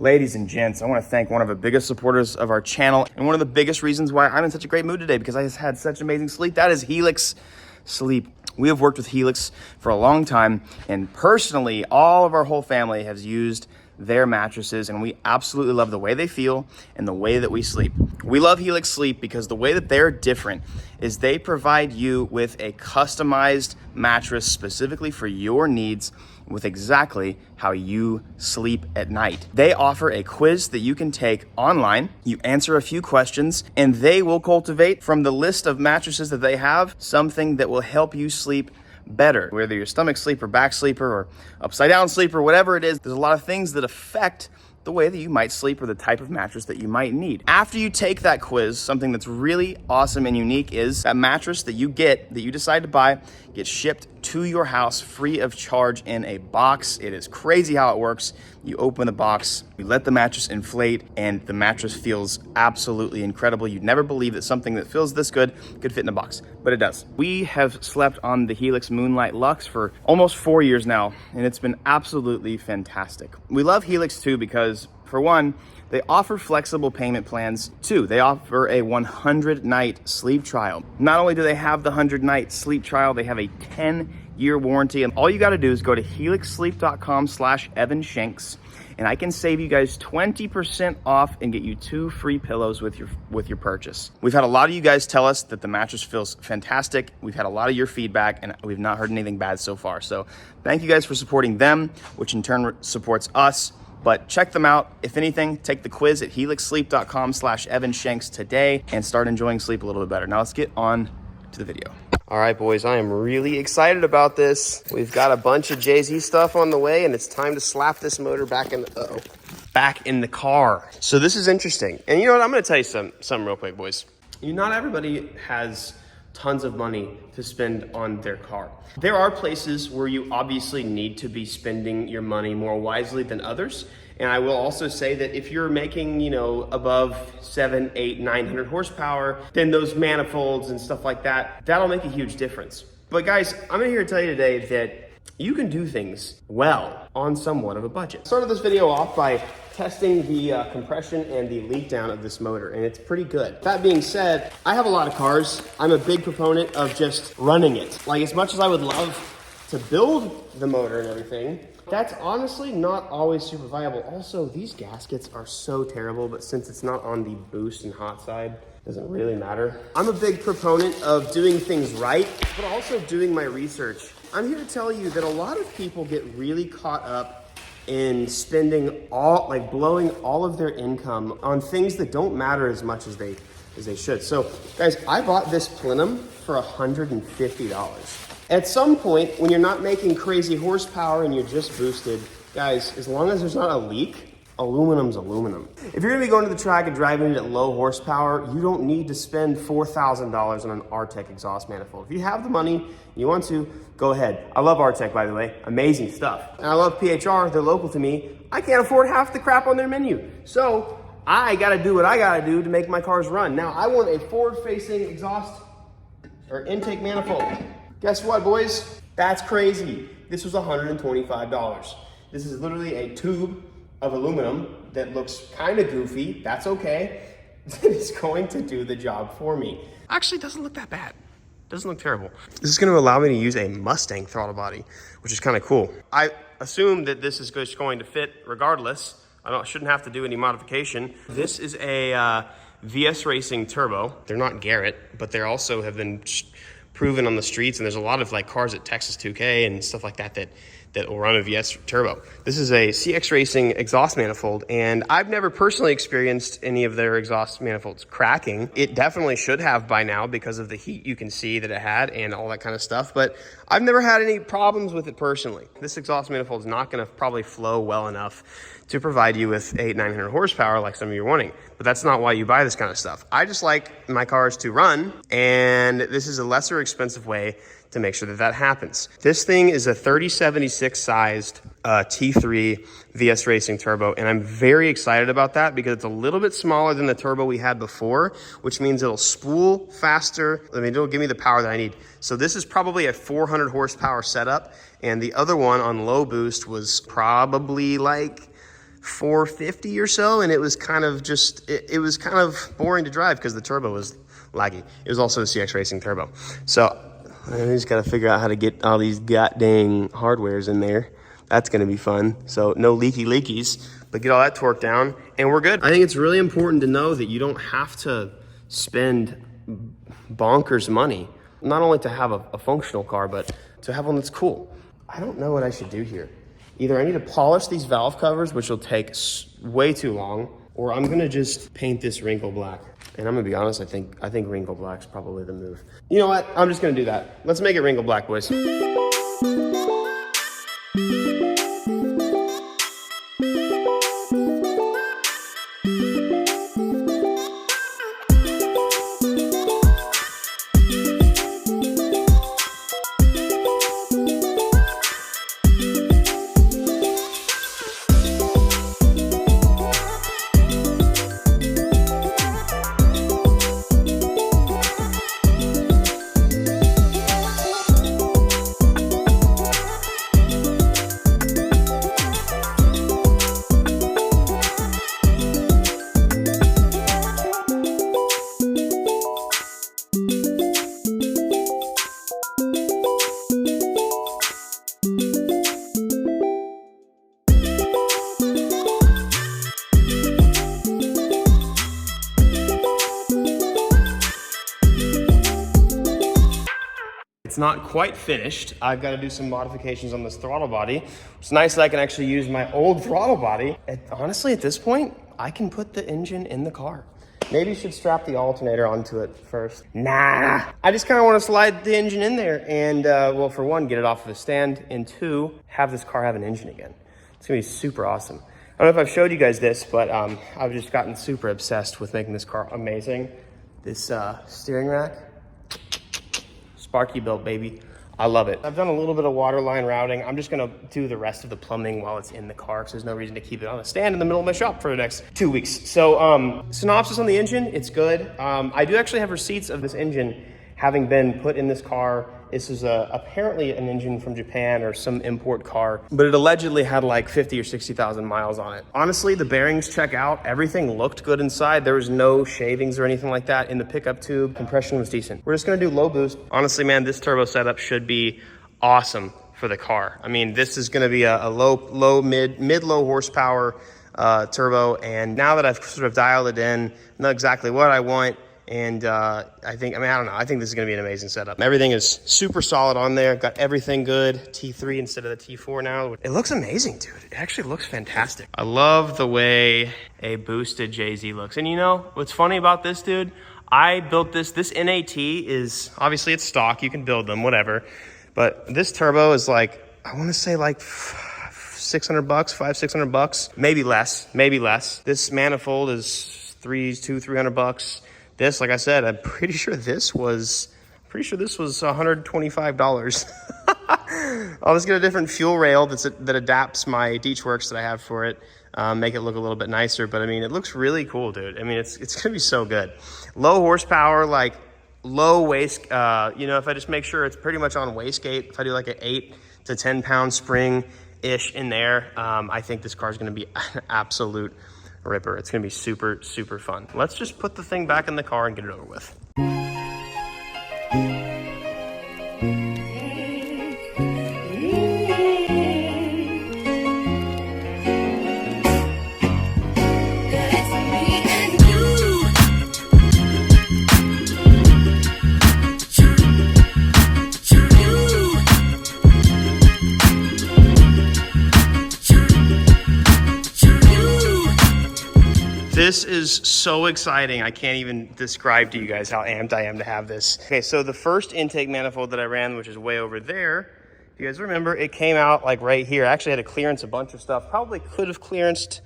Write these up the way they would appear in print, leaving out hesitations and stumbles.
Ladies and gents, I want to thank one of the biggest supporters of our channel and one of the biggest reasons why I'm in such a great mood today, because I just had such amazing sleep. That is Helix Sleep. We have worked with Helix for a long time, and personally, all of our whole family has used their mattresses, and we absolutely love the way they feel and the way that we sleep. We love Helix Sleep because the way that they're different is they provide you with a customized mattress specifically for your needs, with exactly how you sleep at night. They offer a quiz that you can take online. You answer a few questions, and they will cultivate from the list of mattresses that they have something that will help you sleep better. Whether you're stomach sleeper, back sleeper, or upside down sleeper, whatever it is, there's a lot of things that affect the way that you might sleep or the type of mattress that you might need. After you take that quiz, something that's really awesome and unique is that mattress that you get, that you decide to buy, gets shipped to your house free of charge in a box. It is crazy how it works. You open the box, you let the mattress inflate, and the mattress feels absolutely incredible. You'd never believe that something that feels this good could fit in a box, but it does. We have slept on the Helix Moonlight Luxe for almost 4 years now, and it's been absolutely fantastic. We love Helix too because, for one, they offer flexible payment plans. Two, they offer a 100-night sleep trial. Not only do they have the 100-night sleep trial, they have a 10-year warranty. And all you gotta do is go to helixsleep.com/EvanShanks, and I can save you guys 20% off and get you 2 free pillows with your purchase. We've had a lot of you guys tell us that the mattress feels fantastic. We've had a lot of your feedback, and we've not heard anything bad so far. So thank you guys for supporting them, which in turn supports us. But check them out. If anything, take the quiz at helixsleep.com/EvanShanks today and start enjoying sleep a little bit better. Now let's get on to the video. All right, boys, I am really excited about this. We've got a bunch of Jay-Z stuff on the way, and it's time to slap this motor back in the car. So this is interesting. And you know what? I'm gonna tell you something real quick, boys. Not everybody has tons of money to spend on their car. There are places where you obviously need to be spending your money more wisely than others. And I will also say that if you're making, above 700, 800, 900 horsepower, then those manifolds and stuff like that, that'll make a huge difference. But guys, I'm here to tell you today that you can do things well on somewhat of a budget. I started this video off by testing the compression and the leak down of this motor, and it's pretty good. That being said, I have a lot of cars. I'm a big proponent of just running it. Like, as much as I would love to build the motor and everything, that's honestly not always super viable. Also, these gaskets are so terrible, but since it's not on the boost and hot side, it doesn't really matter. I'm a big proponent of doing things right, but also doing my research. I'm here to tell you that a lot of people get really caught up in spending blowing all of their income on things that don't matter as much as they should. So guys, I bought this plenum for $150. At some point, when you're not making crazy horsepower and you're just boosted, guys, as long as there's not a leak, aluminum's aluminum. If you're gonna be going to the track and driving it at low horsepower, you don't need to spend $4,000 on an Artec exhaust manifold. If you have the money, you want to, go ahead. I love Artec, by the way, amazing stuff. And I love PHR, they're local to me. I can't afford half the crap on their menu. So I gotta do what I gotta do to make my cars run. Now, I want a forward-facing exhaust or intake manifold. Guess what, boys? That's crazy. This was $125. This is literally a tube of aluminum that looks kind of goofy. That's okay. It's going to do the job for me. Actually, it doesn't look that bad. Doesn't look terrible. This is going to allow me to use a Mustang throttle body, which is kind of cool. I assume that this is just going to fit regardless. I shouldn't have to do any modification. This is a VS Racing turbo. They're not Garrett, but they also have been proven on the streets, and there's a lot of cars at Texas 2K and stuff like that will run a VS turbo. This is a CX Racing exhaust manifold, and I've never personally experienced any of their exhaust manifolds cracking. It definitely should have by now because of the heat you can see that it had and all that kind of stuff, but I've never had any problems with it personally. This exhaust manifold is not gonna probably flow well enough to provide you with 800, 900 horsepower like some of you are wanting, but that's not why you buy this kind of stuff. I just like my cars to run, and this is a lesser expensive way to make sure that happens. This thing is a 3076 sized T3 VS Racing turbo, and I'm very excited about that because it's a little bit smaller than the turbo we had before, which means it'll spool faster. It'll give me the power that I need. So this is probably a 400 horsepower setup, and the other one on low boost was probably 450 or so, and it was kind of just, it was kind of boring to drive because the turbo was laggy. It was also a CX Racing turbo. So I just got to figure out how to get all these goddamn hardwares in there. That's going to be fun. So no leakies, but get all that torque down and we're good. I think it's really important to know that you don't have to spend bonkers money, not only to have a functional car, but to have one that's cool. I don't know what I should do here. Either I need to polish these valve covers, which will take way too long, or I'm gonna just paint this wrinkle black. And I'm gonna be honest, I think wrinkle black's probably the move. You know what? I'm just gonna do that. Let's make it wrinkle black, boys. It's not quite finished. I've got to do some modifications on this throttle body. It's nice that I can actually use my old throttle body. Honestly, at this point, I can put the engine in the car. Maybe you should strap the alternator onto it first. Nah, I just kind of want to slide the engine in there and, well, for one, get it off of the stand, and two, have this car have an engine again. It's gonna be super awesome. I don't know if I've showed you guys this, but I've just gotten super obsessed with making this car amazing. This steering rack, Sparky built, baby. I love it. I've done a little bit of waterline routing. I'm just gonna do the rest of the plumbing while it's in the car, because there's no reason to keep it on a stand in the middle of my shop for the next 2 weeks. So synopsis on the engine, it's good. I do actually have receipts of this engine having been put in this car. This is apparently an engine from Japan or some import car, but it allegedly had like 50 or 60,000 miles on it. Honestly, the bearings check out. Everything looked good inside. There was no shavings or anything like that in the pickup tube. Compression was decent. We're just gonna do low boost. Honestly, man, this turbo setup should be awesome for the car. I mean, this is gonna be a mid-low horsepower turbo. And now that I've sort of dialed it in, know exactly what I want. And I think this is gonna be an amazing setup. Everything is super solid on there. Got everything good. T3 instead of the T4 now. It looks amazing, dude. It actually looks fantastic. I love the way a boosted JZ looks. And you know, what's funny about this, dude? I built this NAT is, obviously it's stock, you can build them, whatever. But this turbo is like, I wanna say like $600, $500-600, maybe less. This manifold is $300-300. This, like I said, I'm pretty sure this was $125. I'll just get a different fuel rail that adapts my Deechworks that I have for it, make it look a little bit nicer. But I mean, it looks really cool, dude. I mean, it's gonna be so good. Low horsepower, like low waste. You know, if I just make sure it's pretty much on wastegate, if I do like an 8 to 10 pound spring-ish in there, I think this car is gonna be an absolute ripper. It's gonna be super, super fun. Let's just put the thing back in the car and get it over with. This is so exciting. I can't even describe to you guys how amped I am to have this. Okay, so the first intake manifold that I ran, which is way over there, if you guys remember, it came out like right here. I actually had to clearance a bunch of stuff. Probably could have clearanced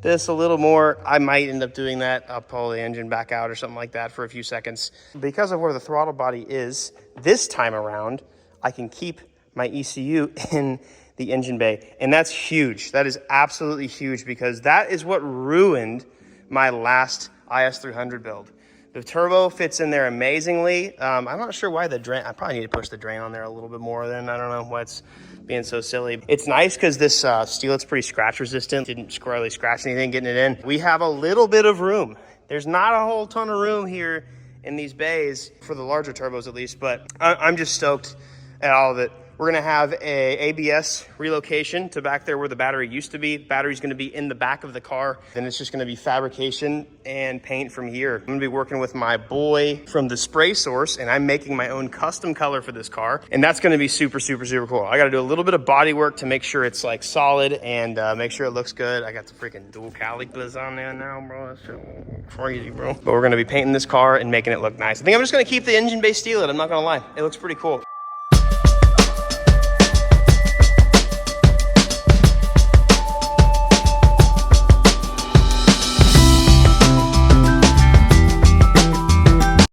this a little more. I might end up doing that. I'll pull the engine back out or something like that for a few seconds. Because of where the throttle body is, this time around, I can keep my ECU in the engine bay. And that's huge. That is absolutely huge, because that is what ruined my last IS300 build. The turbo fits in there amazingly. I'm not sure why the drain, I probably need to push the drain on there a little bit more than, I don't know why it's being so silly. It's nice because this steel, it's pretty scratch resistant. Didn't really scratch anything getting it in. We have a little bit of room. There's not a whole ton of room here in these bays, for the larger turbos at least, but I'm just stoked at all of it. We're gonna have a ABS relocation to back there where the battery used to be. The battery's gonna be in the back of the car. Then it's just gonna be fabrication and paint from here. I'm gonna be working with my boy from the Spray Source, and I'm making my own custom color for this car. And that's gonna be super, super, super cool. I gotta do a little bit of body work to make sure it's like solid and make sure it looks good. I got the freaking dual calipers on there now, bro. That's so crazy, bro. But we're gonna be painting this car and making it look nice. I think I'm just gonna keep the engine bay steel. I'm not gonna lie. It looks pretty cool.